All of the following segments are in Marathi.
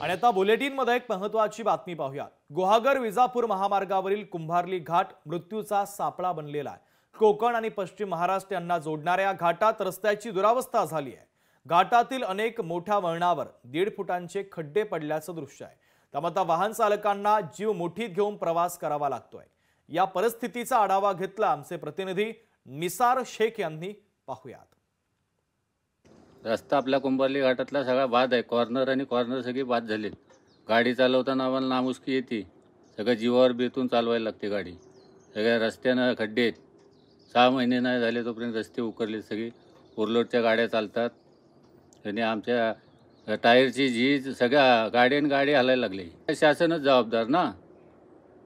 आणि आता बुलेटिनमध्ये एक महत्त्वाची बातमी पाहूया। गुहागर विजापूर महामार्गावरील कुंभारली घाट मृत्यूचा सापळा बनलेला आहे। कोकण आणि पश्चिम महाराष्ट्र यांना जोडणाऱ्या घाटात रस्त्याची दुरावस्था झाली आहे। घाटातील अनेक मोठ्या वळणावर 1.5 फुटांचे खड्डे पडल्याचं दृश्य आहे। त्यामुळे आता वाहन चालकांना जीव मुठीत घेऊन प्रवास करावा लागतोय। या परिस्थितीचा आढावा घेतला आमचे प्रतिनिधी निसार शेख यांनी। पाहूयात। रस्ता आपल्या कुंभारली घाटातला सगळा बाद आहे। कॉर्नर आणि कॉर्नर सगळी बाद झाली। गाडी चालवताना आम्हाला नामुष्की येते। सगळं जीवावर बेतून चालवायला लागते गाडी। सगळ्या रस्त्यानं खड्डे आहेत। 6 महिने नाही झाले तोपर्यंत रस्ते उकरले। सगळी ओव्हरलोडच्या गाड्या चालतात आणि आमच्या टायरची झीज सगळ्या गाडी हलायला लागली। शासनच जबाबदार ना,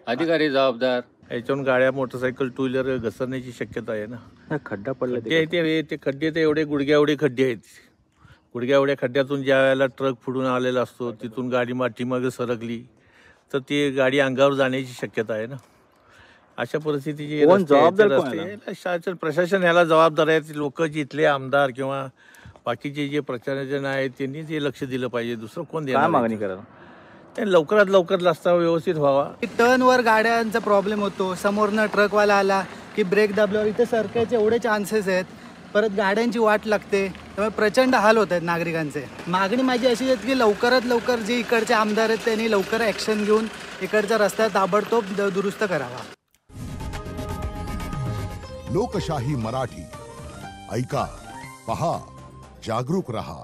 अधिकारी जबाबदार। याच्यातून गाड्या मोटरसायकल टू व्हीलर घसरण्याची शक्यता आहे ना। खड्डा पडला ते खड्डे ते एवढे गुडघ्या एवढे खड्डे आहेत। गुडघ्या एवढ्या खड्ड्यातून ज्या वेळेला ट्रक फुडून आलेला असतो तिथून गाडी मागे सरकली तर ती गाडी अंगावर जाण्याची शक्यता आहे ना। अशा परिस्थितीची शासन प्रशासन ह्याला जबाबदार आहे। लोक जिथले आमदार किंवा बाकीचे जे प्रचारजन आहेत त्यांनी ते लक्ष दिलं पाहिजे। दुसरं कोण देणार? मागणी करा ते लवकरात लवकर रस्ता व्यवस्थित व्हावा। टर्नवर गाड्यांचा प्रॉब्लेम होतो। समोरनं ट्रकवाला आला की ब्रेक दाबल्यावर इथे सरकायचे एवढे चान्सेस आहेत। परत गाड्यांची वाट लागते, त्यामुळे प्रचंड हाल होत आहेत नागरिकांचे। मागणी माझी अशी आहे की लवकरात लवकर जे इकडचे आमदार आहेत त्यांनी लवकर ॲक्शन घेऊन इकडचा रस्ता ताबडतोब दुरुस्त करावा। लोकशाही मराठी ऐका, पहा, जागरूक रहा।